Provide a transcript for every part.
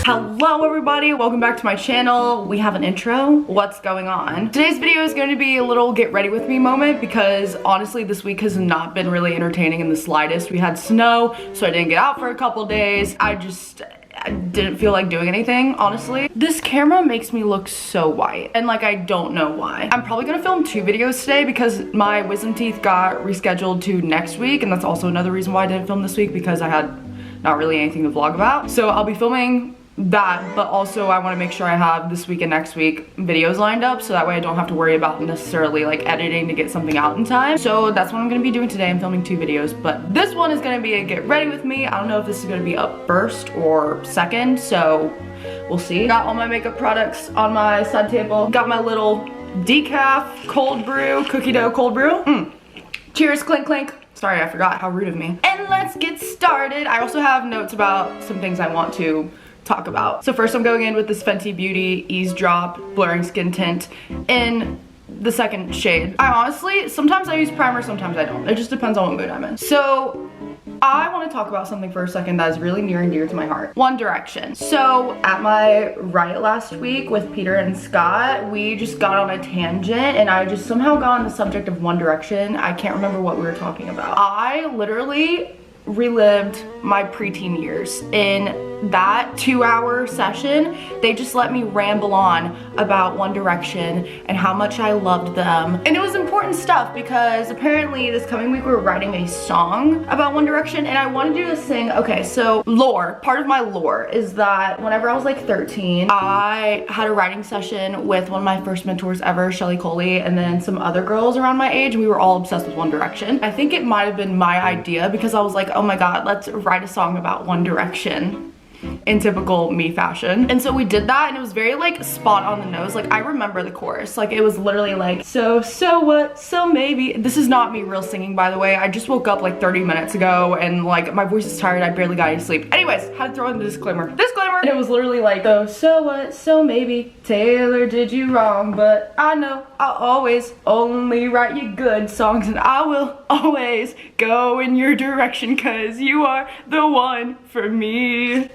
Hello everybody, welcome back to my channel. We have an intro. What's going on? Today's video is going to be a little get ready with me moment because honestly this week has not been really entertaining in the slightest. We had snow, so I didn't get out for a couple days. I didn't feel like doing anything, honestly. This camera makes me look so white and like I don't know why. I'm probably gonna film 2 videos today because my wisdom teeth got rescheduled to next week, and that's also another reason why I didn't film this week because I had not really anything to vlog about. So I'll be filming that, but also I want to make sure I have this week and next week videos lined up so that way I don't have to worry about necessarily like editing to get something out in time. So that's what I'm going to be doing today. I'm filming 2 videos, but this one is going to be a get ready with me. I don't know if this is going to be up first or second, so we'll see. Got all my makeup products on my side table. Got my little decaf cold brew, cookie dough cold brew. Cheers, clink clink. Sorry, I forgot, how rude of me. And let's get started. I also have notes about some things I want to talk about. So first I'm going in with this Fenty Beauty Ease Drop Blurring Skin Tint in the second shade. I honestly, sometimes I use primer, sometimes I don't. It just depends on what mood I'm in. So I want to talk about something for a second that is really near and dear to my heart. One Direction. So at my riot last week with Peter and Scott, we just got on a tangent and I just somehow got on the subject of One Direction. I can't remember what we were talking about. I literally relived my preteen years in that 2-hour session. They just let me ramble on about One Direction and how much I loved them. And it was important stuff because apparently this coming week we're writing a song about One Direction, and I want to do this thing. Okay, so lore, part of my lore is that whenever I was like 13, I had a writing session with one of my first mentors ever, Shelly Coley, and then some other girls around my age, and we were all obsessed with One Direction. I think it might have been my idea because I was like, oh my god, let's write a song about One Direction in typical me fashion. And so we did that, and it was very like spot on the nose. Like I remember the chorus, like it was literally like, so what, so maybe. This is not me real singing, by the way. I just woke up like 30 minutes ago and like my voice is tired. I barely got any sleep. Anyways, had to throw in the disclaimer. And it was literally like, so what, so maybe, Taylor did you wrong, but I know I'll always only write you good songs, and I will always go in your direction cause you are the one for me.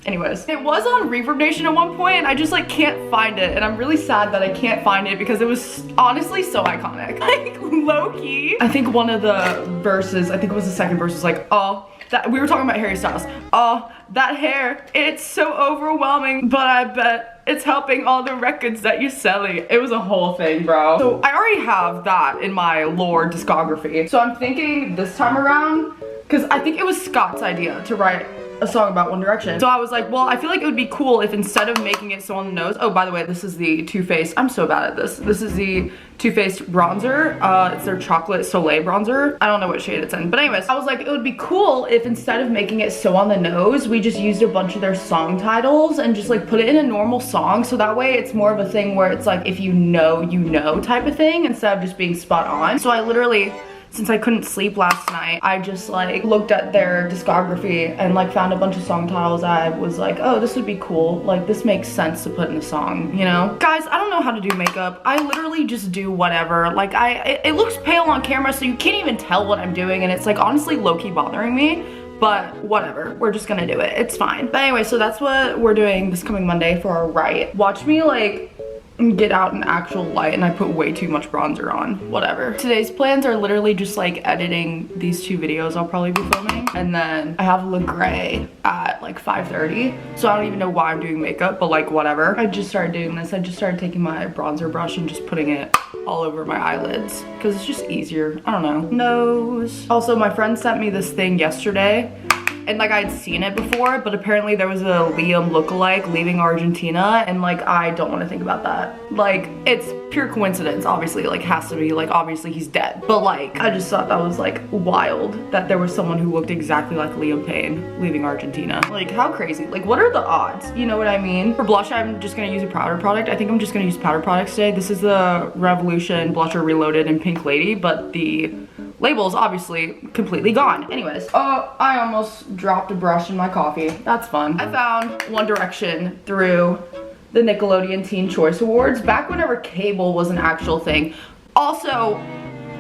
Anyways, it was on Reverb Nation at one point and I just like can't find it, and I'm really sad that I can't find it because it was honestly so iconic. Like low-key. I think one of the verses, I think it was the second verse, was like, oh, that we were talking about Harry Styles. Oh, that hair, it's so overwhelming, but I bet it's helping all the records that you're selling. It was a whole thing, bro. So I already have that in my lore discography. So I'm thinking this time around, because I think it was Scott's idea to write a song about One Direction. So I was like, well, I feel like it would be cool if instead of making it so on the nose, oh, by the way, this is the Too Faced, I'm so bad at this. This is the Too Faced bronzer. It's their Chocolate Soleil bronzer. I don't know what shade it's in, but anyways, I was like, it would be cool if instead of making it so on the nose, we just used a bunch of their song titles and just like put it in a normal song, so that way it's more of a thing where it's like, if you know type of thing instead of just being spot on. So I literally, since I couldn't sleep last night, I just like looked at their discography and like found a bunch of song titles. I was like, oh, this would be cool. Like this makes sense to put in a song, you know? Guys, I don't know how to do makeup. I literally just do whatever. Like it looks pale on camera, so you can't even tell what I'm doing, and it's like honestly low-key bothering me. But whatever, we're just gonna do it. It's fine. But anyway, so that's what we're doing this coming Monday for our write. Watch me like get out an actual light, and I put way too much bronzer on. Whatever. Today's plans are literally just like editing these 2 videos I'll probably be filming, and then I have Le Gray at like 5:30, so I don't even know why I'm doing makeup, but like whatever. I just started doing this. I just started taking my bronzer brush and just putting it all over my eyelids because it's just easier. I don't know. Nose. Also, my friend sent me this thing yesterday, and like I'd seen it before, but apparently there was a Liam lookalike leaving Argentina, and like I don't want to think about that. Like it's pure coincidence, obviously, like has to be, like obviously he's dead, but like I just thought that was like wild that there was someone who looked exactly like Liam Payne leaving Argentina. Like how crazy, like what are the odds, you know what I mean? For blush, I'm just gonna use a powder product. I think I'm just gonna use powder products today. This is the Revolution Blusher Reloaded in Pink Lady, but the label's obviously completely gone. Anyways, I almost dropped a brush in my coffee. That's fun. I found One Direction through the Nickelodeon Teen Choice Awards back whenever cable was an actual thing. Also,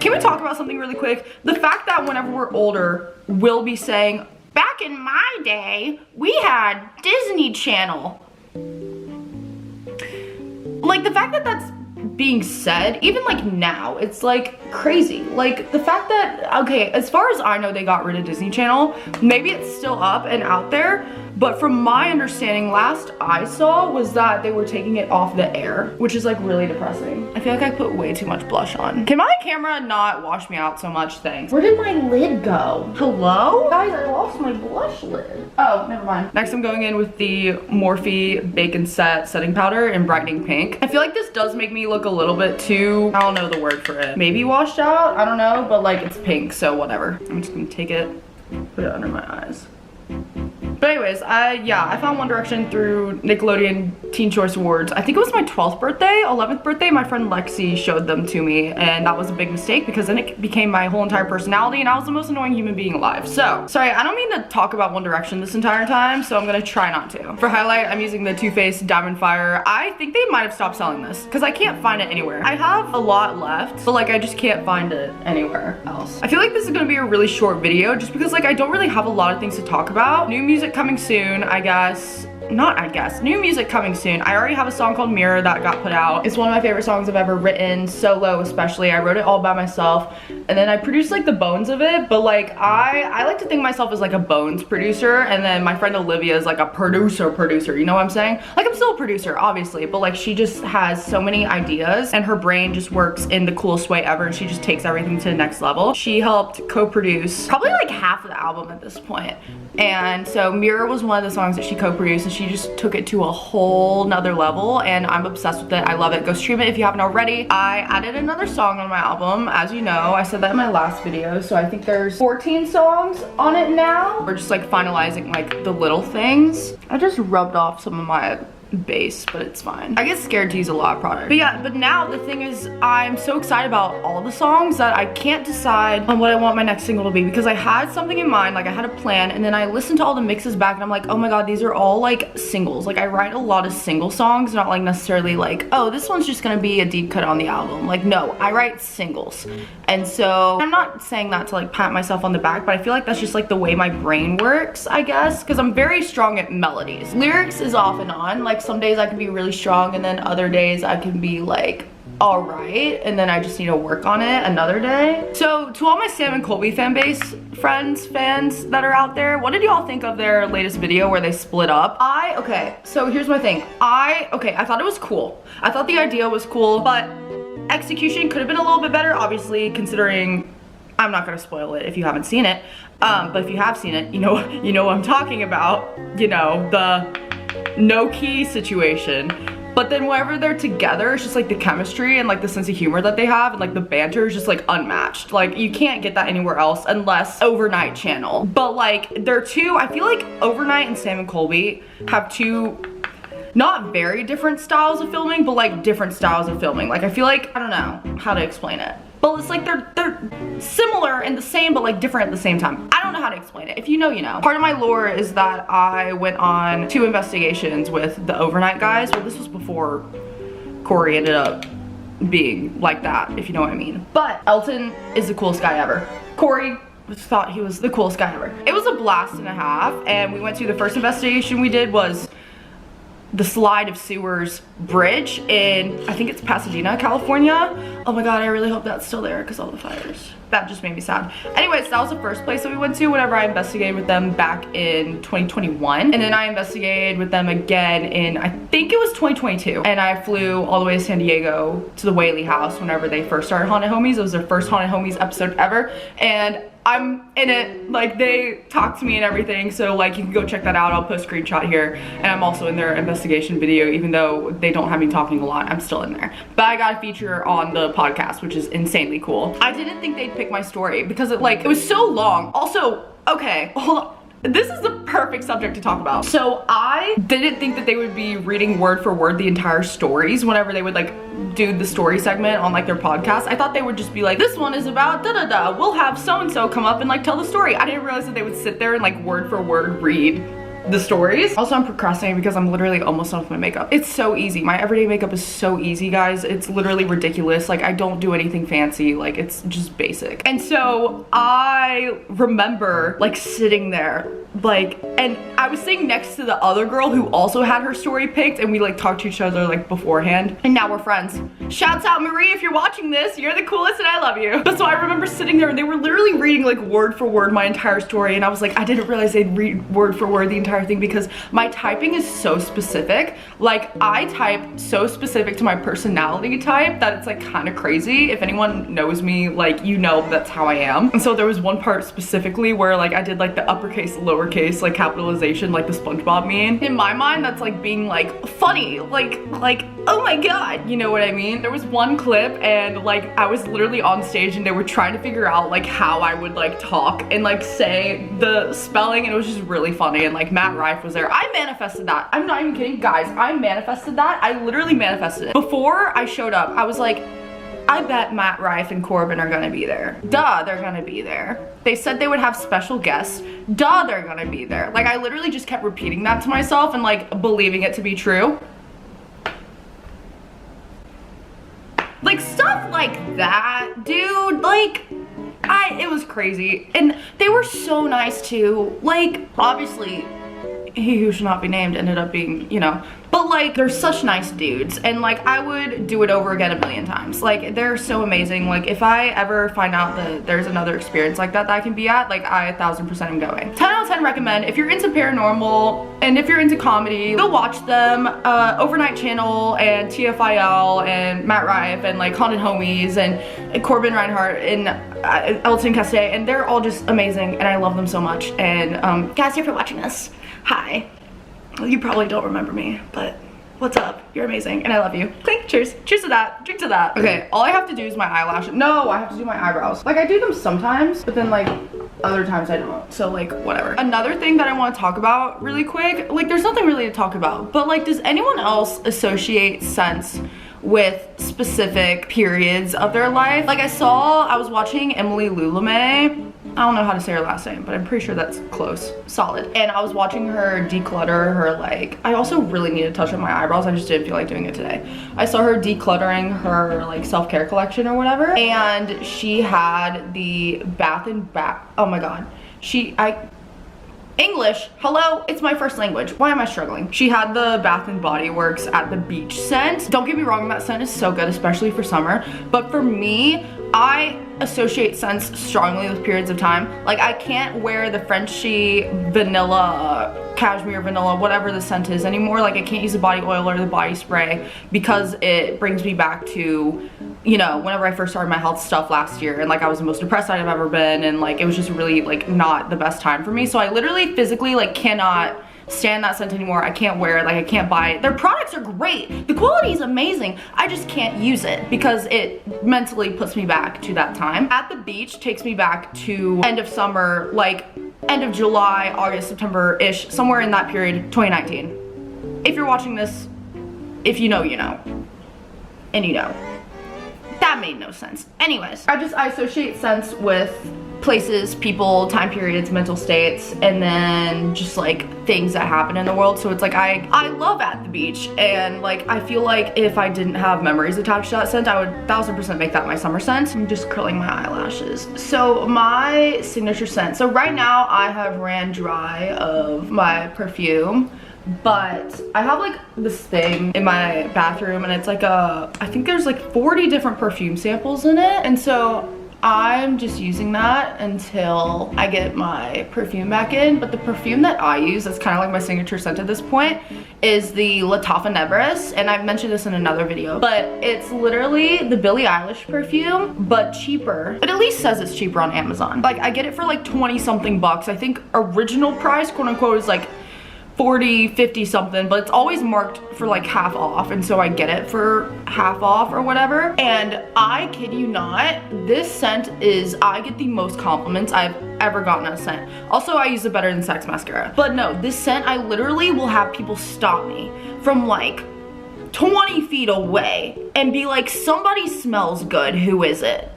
can we talk about something really quick? The fact that whenever we're older, we'll be saying, Back in my day, we had Disney Channel. Like, the fact that that's being said, even like now, it's like crazy. Like the fact that, okay, as far as I know, they got rid of Disney Channel. Maybe it's still up and out there, but from my understanding, last I saw was that they were taking it off the air, which is like really depressing. I feel like I put way too much blush on. Can my camera not wash me out so much? Thanks. Where did my lid go? Hello? Guys, I lost my blush lid. Oh, never mind. Next, I'm going in with the Morphe Bacon Set setting powder in brightening pink. I feel like this does make me look a little bit too, I don't know the word for it, maybe washed out, I don't know, but like it's pink, so whatever. I'm just gonna take it, put it under my eyes. But anyways, I found One Direction through Nickelodeon Teen Choice Awards. I think it was my 12th birthday, 11th birthday. My friend Lexi showed them to me, and that was a big mistake because then it became my whole entire personality and I was the most annoying human being alive. So, sorry, I don't mean to talk about One Direction this entire time, so I'm gonna try not to. For highlight, I'm using the Too Faced Diamond Fire. I think they might have stopped selling this because I can't find it anywhere. I have a lot left, but like I just can't find it anywhere else. I feel like this is gonna be a really short video just because like I don't really have a lot of things to talk about. New music coming soon, new music coming soon. I already have a song called Mirror that got put out. It's one of my favorite songs I've ever written, solo especially. I wrote it all by myself, and then I produced like the bones of it, but like I like to think myself as like a bones producer, and then my friend Olivia is like a producer, you know what I'm saying? Like I'm still a producer, obviously, but like she just has so many ideas and her brain just works in the coolest way ever, and she just takes everything to the next level. She helped co-produce probably like half of the album at this point, and so Mirror was one of the songs that she co-produced, and she just took it to a whole nother level, and I'm obsessed with it. I love it. Go stream it if you haven't already. I added another song on my album, as you know. I said that in my last video, so I think there's 14 songs on it now. We're just like finalizing like the little things. I just rubbed off some of my base, but it's fine. I get scared to use a lot of product. But yeah, but now the thing is, I'm so excited about all the songs that I can't decide on what I want my next single to be, because I had something in mind, like I had a plan, and then I listened to all the mixes back and I'm like, oh my god, these are all like singles. Like I write a lot of single songs, not like necessarily like, oh, this one's just gonna be a deep cut on the album. Like no, I write singles. And so I'm not saying that to like pat myself on the back, but I feel like that's just like the way my brain works, I guess, because I'm very strong at melodies. Lyrics is off and on. Like some days I can be really strong, and then other days I can be like all right, and then I just need to work on it another day. So to all my Sam and Colby fan base fans that are out there, what did y'all think of their latest video where they split up? Okay, so here's my thing. I thought it was cool. I thought the idea was cool, but execution could have been a little bit better, obviously, considering I'm not gonna spoil it if you haven't seen it. But if you have seen it, you know what I'm talking about. You know, the no key situation. But then whenever they're together, it's just like the chemistry and like the sense of humor that they have, and like the banter is just like unmatched. Like you can't get that anywhere else unless Overnight Channel. But like they're two, I feel like Overnight and Sam and Colby have two not very different styles of filming, but like different styles of filming. Like I feel like, I don't know how to explain it, but it's like they're similar and the same, but like different at the same time. I don't know how to explain it. If you know, you know. Part of my lore is that I went on 2 investigations with the Overnight guys. Well, this was before Corey ended up being like that, if you know what I mean. But Elton is the coolest guy ever. Corey thought he was the coolest guy ever. It was a blast and a half, and we went to, the first investigation we did was the Slide of Sewers Bridge in, I think it's Pasadena, California. Oh my god, I really hope that's still there because all the fires. That just made me sad. Anyways, that was the first place that we went to whenever I investigated with them back in 2021. And then I investigated with them again in, I think it was 2022. And I flew all the way to San Diego to the Whaley house whenever they first started Haunted Homies. It was their first Haunted Homies episode ever. And I'm in it, like they talked to me and everything, so like you can go check that out. I'll post a screenshot here, and I'm also in their investigation video. Even though they don't have me talking a lot, I'm still in there. But I got a feature on the podcast, which is insanely cool. I didn't think they'd pick my story because it was so long. Also, okay, hold on. This is the perfect subject to talk about. So I didn't think that they would be reading word for word the entire stories whenever they would like do the story segment on like their podcast. I thought they would just be like, this one is about da-da-da. We'll have so-and-so come up and like tell the story. I didn't realize that they would sit there and like word for word read the stories. Also, I'm procrastinating because I'm literally almost done with my makeup. It's so easy. My everyday makeup is so easy, guys. It's literally ridiculous. Like I don't do anything fancy. Like it's just basic. And so I remember like sitting there like, and I was sitting next to the other girl who also had her story picked, and we like talked to each other like beforehand, and now we're friends. Shouts out Marie, if you're watching this, you're the coolest and I love you. But so I remember sitting there and they were literally reading like word for word my entire story, and I was like, I didn't realize they'd read word for word the entire thing because my typing is so specific. Like, I type so specific to my personality type that it's like kind of crazy. If anyone knows me, like, you know that's how I am. And so there was one part specifically where like I did like the uppercase, lowercase, like capitalization, like the SpongeBob meme. In my mind, that's like being like funny, like oh my god, you know what I mean? There was one clip and like I was literally on stage and they were trying to figure out like how I would like talk and like say the spelling, and it was just really funny, and like Matt Rife was there. I manifested that. I'm not even kidding, guys. I manifested that. I literally manifested it. Before I showed up, I was like, I bet Matt Rife and Corbin are gonna be there. Duh, they're gonna be there. They said they would have special guests. Duh, they're gonna be there. Like, I literally just kept repeating that to myself and like believing it to be true. Like, stuff like that, dude, like, it was crazy. And they were so nice too. Like, obviously, he who should not be named ended up being, you know, but like, they're such nice dudes, and like I would do it over again a million times. Like, they're so amazing. Like, if I ever find out that there's another experience like that I can be at, like, I 1000% am going. 10 out of 10 recommend. If you're into paranormal and if you're into comedy, go watch them. Overnight Channel and TFIL and Matt Rife and like Haunted Homies and Corbin Reinhardt and Elton Castay, and they're all just amazing and I love them so much. And guys, if you're watching this, hi. You probably don't remember me, but what's up? You're amazing and I love you. Clink, cheers. Cheers to that. Drink to that. Okay, all I have to do is my eyelashes. No, I have to do my eyebrows. Like, I do them sometimes, but then like other times I don't. So like, whatever. Another thing that I want to talk about really quick, like, there's nothing really to talk about, but like, does anyone else associate scents with specific periods of their life? Like, I was watching Emily Lulame. I don't know how to say her last name, but I'm pretty sure that's close. Solid. And I was watching her declutter her, like, I also really need to touch up my eyebrows. I just didn't feel like doing it today. I saw her decluttering her like self-care collection or whatever, and she had the oh my god. English, hello, it's my first language. Why am I struggling? She had the Bath and Body Works at the beach scent. Don't get me wrong, that scent is so good, especially for summer. But for me, I associate scents strongly with periods of time. Like, I can't wear the Frenchie vanilla, cashmere vanilla, whatever the scent is anymore. Like, I can't use the body oil or the body spray because it brings me back to, you know, whenever I first started my health stuff last year, and like I was the most depressed I've ever been, and like it was just really like not the best time for me. So I literally physically like cannot stand that scent anymore. I can't wear it, like I can't buy it. Their products are great, the quality is amazing, I just can't use it because it mentally puts me back to that time. At the beach takes me back to end of summer, like end of July, August, September-ish, somewhere in that period, 2019. If you're watching this, if you know, you know, and you know. That made no sense. Anyways, I associate scents with places, people, time periods, mental states, and then just like things that happen in the world. So it's like I love at the beach, and like I feel like if I didn't have memories attached to that scent, I would 1000% make that my summer scent. I'm just curling my eyelashes. So my signature scent. So right now I have ran dry of my perfume, but I have like this thing in my bathroom, and it's like I think there's like 40 different perfume samples in it, and so I'm just using that until I get my perfume back in. But the perfume that I use, that's kind of like my signature scent at this point, is the Lattafa Nebris, and I've mentioned this in another video, but it's literally the Billie Eilish perfume, but cheaper. It at least says it's cheaper on Amazon. Like, I get it for like 20 something bucks. I think original price, quote unquote, is like 40, 50 something, but it's always marked for like half off, and so I get it for half off or whatever. And I kid you not, this scent is, I get the most compliments I've ever gotten on a scent. Also, I use the Better Than Sex mascara. But no, this scent, I literally will have people stop me from like 20 feet away and be like, somebody smells good, who is it?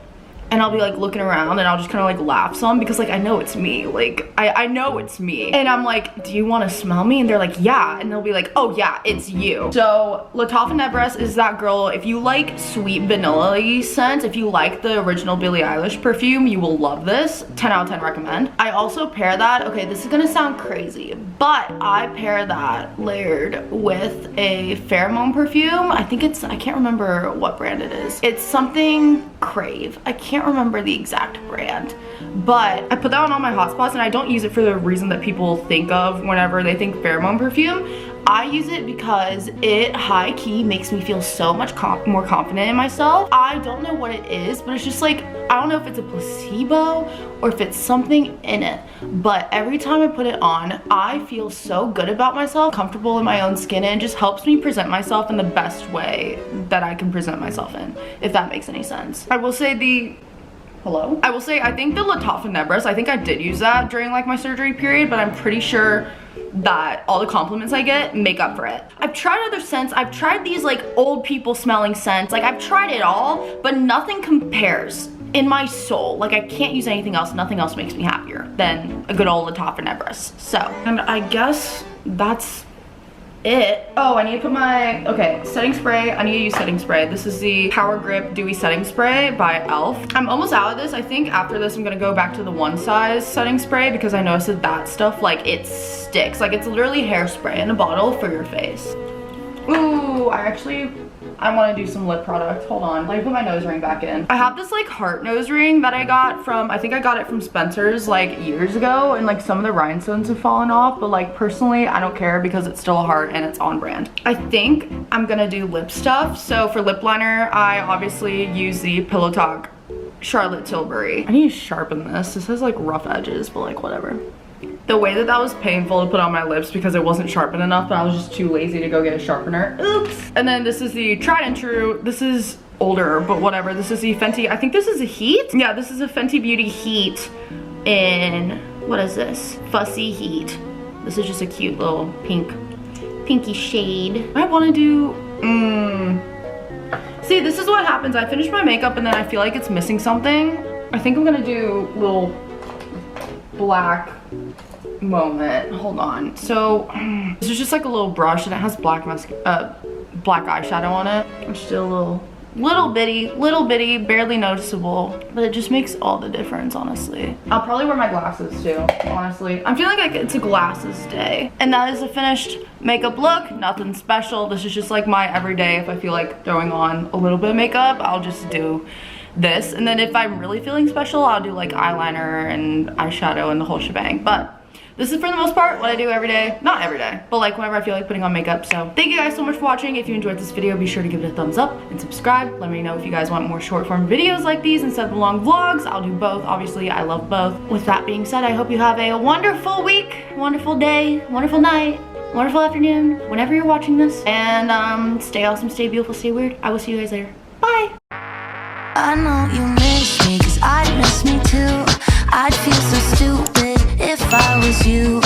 and I'll be like looking around and I'll just kind of like laugh some because like I know it's me. Like I know it's me. And I'm like, do you want to smell me? And they're like, yeah. And they'll be like, oh yeah, it's you. So Lattafa Nebress is that girl. If you like sweet vanilla-y scents, if you like the original Billie Eilish perfume, you will love this. 10 out of 10 recommend. I also pair that, okay, this is gonna sound crazy, but I pair that layered with a pheromone perfume. I think it's, I can't remember what brand it is. It's something Crave. I can't remember the exact brand, but I put that on all my hot spots, and I don't use it for the reason that people think of whenever they think pheromone perfume. I use it because it high-key makes me feel so much more confident in myself. I don't know what it is, but it's just like, I don't know if it's a placebo or if it's something in it, but every time I put it on, I feel so good about myself, comfortable in my own skin, and it just helps me present myself in the best way that I can present myself in, if that makes any sense. I will say I think the Lattafa Nebress, I think I did use that during like my surgery period, but I'm pretty sure that all the compliments I get make up for it. I've tried other scents. I've tried these like old people smelling scents. Like I've tried it all, but nothing compares in my soul. Like I can't use anything else. Nothing else makes me happier than a good old Lattafa Nebress. So, and I guess that's it. Oh, I need to put my, okay, setting spray. I need to use setting spray. This is the Power Grip Dewy Setting Spray by e.l.f. I'm almost out of this. I think after this I'm gonna go back to the one size setting spray because I noticed that stuff, like, it sticks. Like, it's literally hairspray in a bottle for your face. Ooh, I want to do some lip product. Hold on. Let me put my nose ring back in. I have this like heart nose ring that I got from, I think I got it from Spencer's like years ago, and like some of the rhinestones have fallen off, but like personally I don't care because it's still a heart and it's on brand. I think I'm gonna do lip stuff. So for lip liner, I obviously use the Pillow Talk Charlotte Tilbury. I need to sharpen this. This has like rough edges, but like whatever. The way that was painful to put on my lips because it wasn't sharpened enough, but I was just too lazy to go get a sharpener. Oops. And then this is the tried and true. This is older, but whatever. This is the Fenty, I think this is a Heat? Yeah, this is a Fenty Beauty Heat in, what is this? Fussy Heat. This is just a cute little pinky shade. I want to do, see, this is what happens. I finish my makeup and then I feel like it's missing something. I think I'm gonna do little black moment. Hold on. So this is just like a little brush and it has black eyeshadow on it. It's still little bitty, barely noticeable, but it just makes all the difference, honestly. I'll probably wear my glasses too, honestly. I'm feeling like it's a glasses day. And that is a finished makeup look. Nothing special. This is just like my everyday. If I feel like throwing on a little bit of makeup, I'll just do this. And then if I'm really feeling special, I'll do like eyeliner and eyeshadow and the whole shebang. But this is for the most part what I do every day. Not every day, but like whenever I feel like putting on makeup. So thank you guys so much for watching. If you enjoyed this video, be sure to give it a thumbs up and subscribe. Let me know if you guys want more short form videos like these instead of the long vlogs. I'll do both. Obviously, I love both. With that being said, I hope you have a wonderful week, wonderful day, wonderful night, wonderful afternoon, whenever you're watching this. And stay awesome, stay beautiful, stay weird. I will see you guys later. Bye. I know you miss me, 'cause I'd miss me too. I'd feel so stupid if I was you.